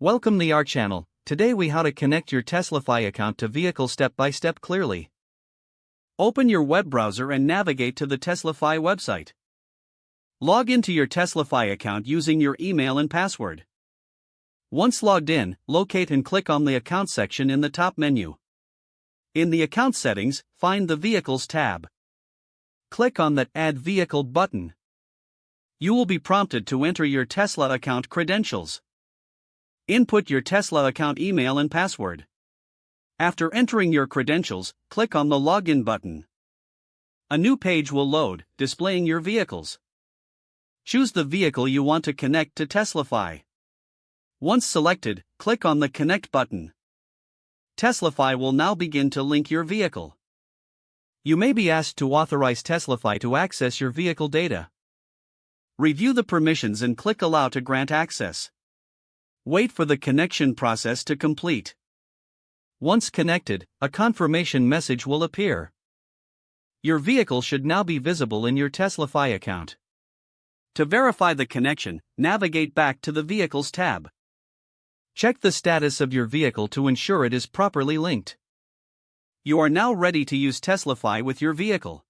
Welcome to our channel. Today we how to connect your TeslaFi account to vehicle step by step clearly. Open your web browser and navigate to the TeslaFi website. Log into your TeslaFi account using your email and password. Once logged in, locate and click on the account section in the top menu. In the account settings, find the Vehicles tab. Click on the Add Vehicle button. You will be prompted to enter your Tesla account credentials. Input your Tesla account email and password. After entering your credentials, click on the Login button. A new page will load, displaying your vehicles. Choose the vehicle you want to connect to TeslaFi. Once selected, click on the Connect button. TeslaFi will now begin to link your vehicle. You may be asked to authorize TeslaFi to access your vehicle data. Review the permissions and click Allow to grant access. Wait for the connection process to complete. Once connected, a confirmation message will appear. Your vehicle should now be visible in your TeslaFi account. To verify the connection, navigate back to the Vehicles tab. Check the status of your vehicle to ensure it is properly linked. You are now ready to use TeslaFi with your vehicle.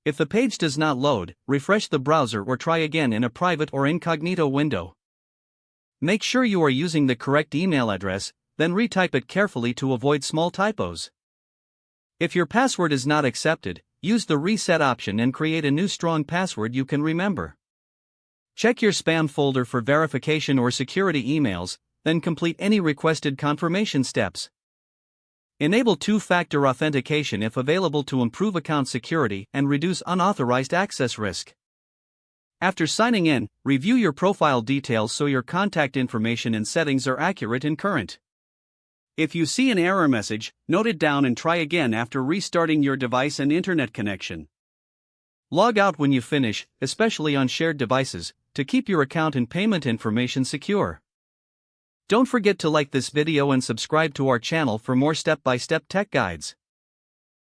If the page does not load, refresh the browser or try again in a private or incognito window. Make sure you are using the correct email address, then retype it carefully to avoid small typos. If your password is not accepted, use the reset option and create a new strong password you can remember. Check your spam folder for verification or security emails, then complete any requested confirmation steps. Enable two-factor authentication if available to improve account security and reduce unauthorized access risk. After signing in, review your profile details so your contact information and settings are accurate and current. If you see an error message, note it down and try again after restarting your device and internet connection. Log out when you finish, especially on shared devices, to keep your account and payment information secure. Don't forget to like this video and subscribe to our channel for more step-by-step tech guides.